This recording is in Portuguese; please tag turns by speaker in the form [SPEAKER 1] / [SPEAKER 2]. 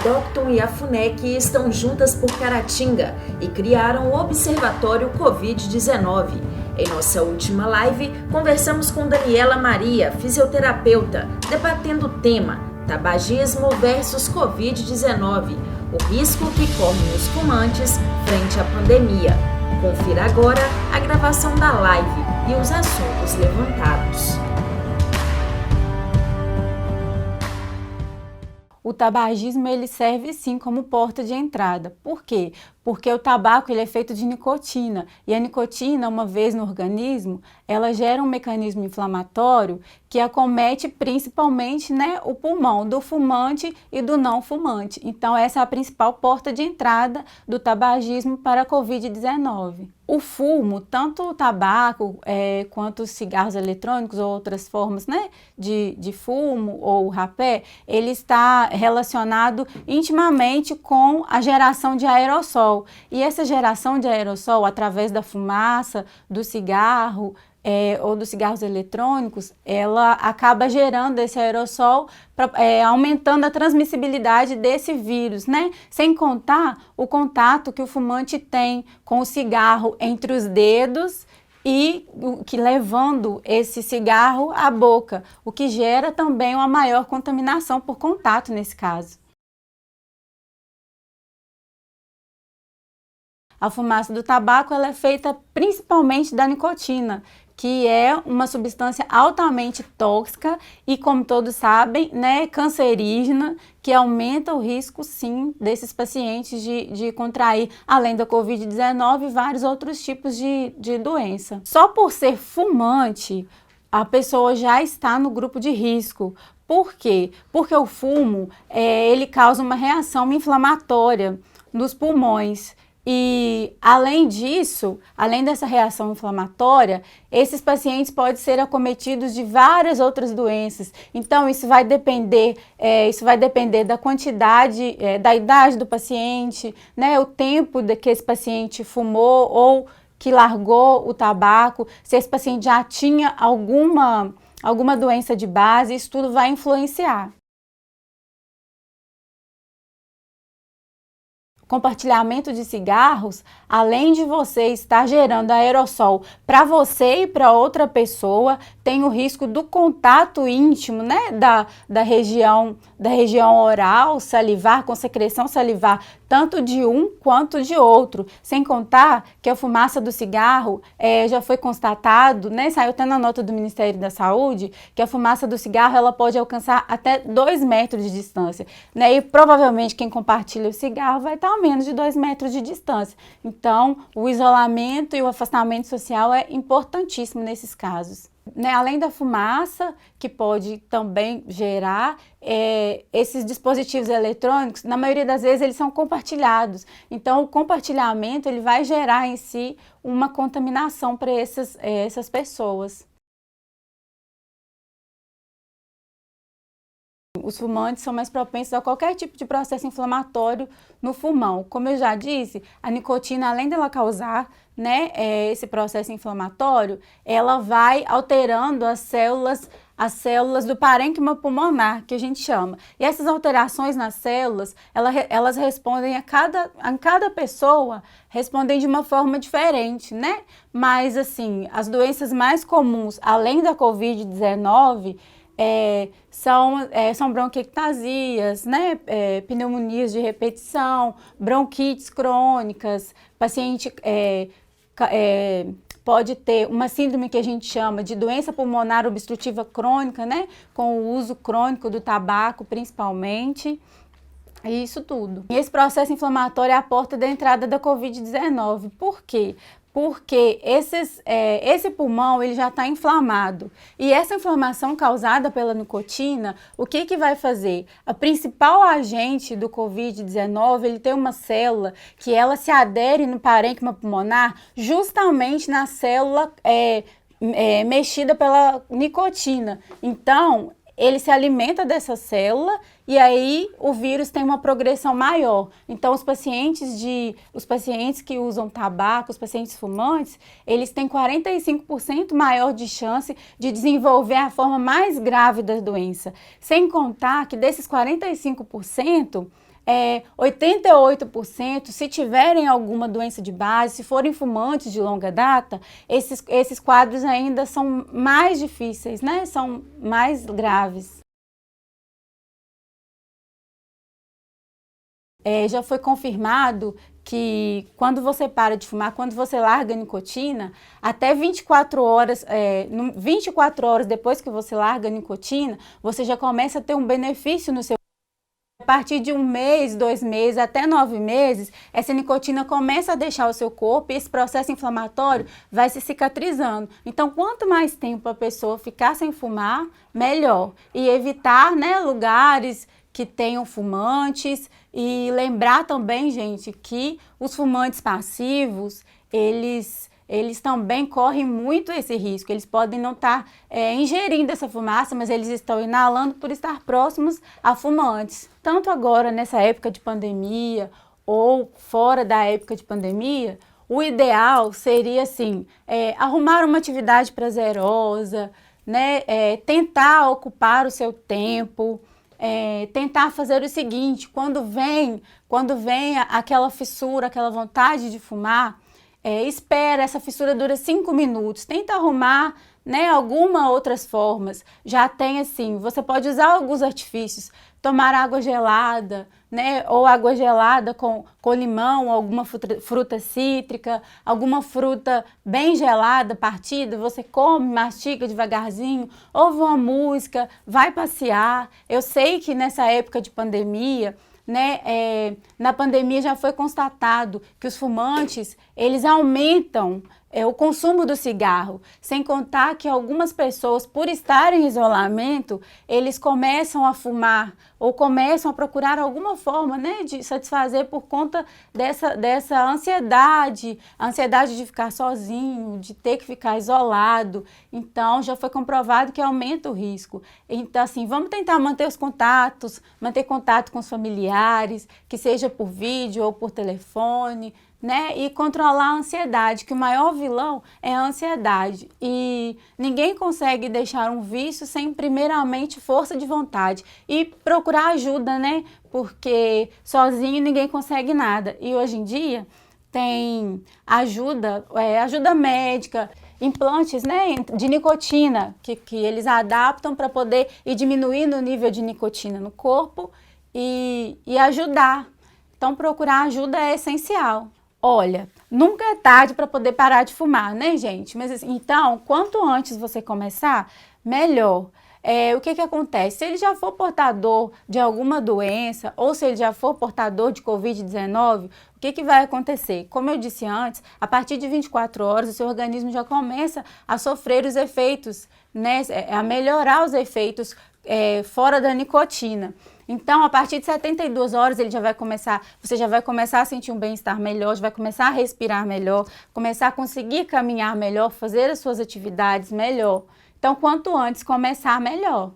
[SPEAKER 1] Docton e a FUNEC estão juntas por Caratinga e criaram o Observatório Covid-19. Em nossa última live, conversamos com Daniela Maria, fisioterapeuta, debatendo o tema tabagismo versus Covid-19, o risco que correm os fumantes frente à pandemia. Confira agora a gravação da live e os assuntos levantados.
[SPEAKER 2] O tabagismo ele serve sim como porta de entrada. Por quê? Porque o tabaco ele é feito de nicotina e a nicotina, uma vez no organismo, ela gera um mecanismo inflamatório que acomete principalmente, o pulmão do fumante e do não fumante. Então essa é a principal porta de entrada do tabagismo para a Covid-19. O fumo, tanto o tabaco quanto os cigarros eletrônicos ou outras formas de fumo ou o rapé, ele está relacionado intimamente com a geração de aerossol. E essa geração de aerossol, através da fumaça, do cigarro ou dos cigarros eletrônicos, ela acaba gerando esse aerossol, aumentando a transmissibilidade desse vírus, Sem contar o contato que o fumante tem com o cigarro entre os dedos e que levando esse cigarro à boca, o que gera também uma maior contaminação por contato nesse caso. A fumaça do tabaco ela é feita principalmente da nicotina, que é uma substância altamente tóxica e, como todos sabem, cancerígena, que aumenta o risco, sim, desses pacientes de contrair, além da Covid-19, vários outros tipos de doença. Só por ser fumante, a pessoa já está no grupo de risco. Por quê? Porque o fumo, ele causa uma reação inflamatória nos pulmões. E, além disso, além dessa reação inflamatória, esses pacientes podem ser acometidos de várias outras doenças. Então, isso vai depender da quantidade, da idade do paciente, o tempo que esse paciente fumou ou que largou o tabaco, se esse paciente já tinha alguma doença de base, isso tudo vai influenciar. Compartilhamento de cigarros, além de você estar gerando aerossol para você e para outra pessoa, tem o risco do contato íntimo, da região oral, salivar, com secreção salivar, tanto de um quanto de outro. Sem contar que a fumaça do cigarro já foi constatado, saiu até na nota do Ministério da Saúde, que a fumaça do cigarro ela pode alcançar até 2 metros de distância. E provavelmente quem compartilha o cigarro vai estar a menos de 2 metros de distância. Então, o isolamento e o afastamento social é importantíssimo nesses casos. Além da fumaça, que pode também gerar, esses dispositivos eletrônicos, na maioria das vezes, eles são compartilhados. Então, o compartilhamento ele vai gerar em si uma contaminação para essas pessoas. Os fumantes são mais propensos a qualquer tipo de processo inflamatório no pulmão. Como eu já disse, a nicotina, além dela causar esse processo inflamatório, ela vai alterando as células do parênquima pulmonar, que a gente chama. E essas alterações nas células, elas respondem a cada pessoa, respondem de uma forma diferente, Mas, assim, as doenças mais comuns, além da Covid-19, são bronquiectasias, pneumonias de repetição, bronquites crônicas, paciente pode ter uma síndrome que a gente chama de doença pulmonar obstrutiva crônica, com o uso crônico do tabaco principalmente. Isso tudo. E esse processo inflamatório é a porta da entrada da Covid-19. Por quê? Porque esse pulmão ele já está inflamado e essa inflamação causada pela nicotina, o que vai fazer? A principal agente do Covid-19, ele tem uma célula que ela se adere no parênquima pulmonar justamente na célula mexida pela nicotina. Então, ele se alimenta dessa célula e aí o vírus tem uma progressão maior. Então, os pacientes que usam tabaco, os pacientes fumantes, eles têm 45% maior de chance de desenvolver a forma mais grave da doença. Sem contar que desses 45%, 88%, se tiverem alguma doença de base, se forem fumantes de longa data, esses quadros ainda são mais difíceis, né? São mais graves. Já foi confirmado que quando você para de fumar, quando você larga a nicotina, até 24 horas, 24 horas depois que você larga a nicotina, você já começa a ter um benefício no seu corpo. A partir de 1 mês, 2 meses, até 9 meses, essa nicotina começa a deixar o seu corpo e esse processo inflamatório vai se cicatrizando. Então, quanto mais tempo a pessoa ficar sem fumar, melhor. E evitar, né, lugares que tenham fumantes e lembrar também, gente, que os fumantes passivos, eles também correm muito esse risco. Eles podem não estar ingerindo essa fumaça, mas eles estão inalando por estar próximos a fumantes. Tanto agora, nessa época de pandemia, ou fora da época de pandemia, o ideal seria, assim, arrumar uma atividade prazerosa, né? Tentar ocupar o seu tempo, tentar fazer o seguinte: quando vem aquela fissura, aquela vontade de fumar, espera, essa fissura dura 5 minutos, tenta arrumar, né, algumas outras formas. Já tem assim, você pode usar alguns artifícios, tomar água gelada, né, ou água gelada com limão, alguma fruta cítrica, alguma fruta bem gelada, partida, você come, mastiga devagarzinho, ouve uma música, vai passear. Eu sei que nessa época de pandemia, né, na pandemia já foi constatado que os fumantes, eles aumentam o consumo do cigarro, sem contar que algumas pessoas, por estarem em isolamento, eles começam a fumar ou começam a procurar alguma forma, né, de satisfazer por conta dessa ansiedade, a ansiedade de ficar sozinho, de ter que ficar isolado. Então, já foi comprovado que aumenta o risco. Então, assim, vamos tentar manter os contatos, manter contato com os familiares, que seja por vídeo ou por telefone, né? E controlar a ansiedade, que o maior vilão é a ansiedade. E ninguém consegue deixar um vício sem, primeiramente, força de vontade. E procurar ajuda, né? Porque sozinho ninguém consegue nada. E hoje em dia tem ajuda médica, implantes, né, de nicotina, que eles adaptam para poder ir diminuindo o nível de nicotina no corpo e ajudar. Então, procurar ajuda é essencial. Olha, nunca é tarde para poder parar de fumar, né, gente? Mas assim, então, quanto antes você começar, melhor. O que acontece? Se ele já for portador de alguma doença ou se ele já for portador de Covid-19, o que vai acontecer? Como eu disse antes, a partir de 24 horas o seu organismo já começa a sofrer os efeitos, né, a melhorar os efeitos fora da nicotina. Então, a partir de 72 horas, você já vai começar a sentir um bem-estar melhor, já vai começar a respirar melhor, começar a conseguir caminhar melhor, fazer as suas atividades melhor. Então, quanto antes começar, melhor.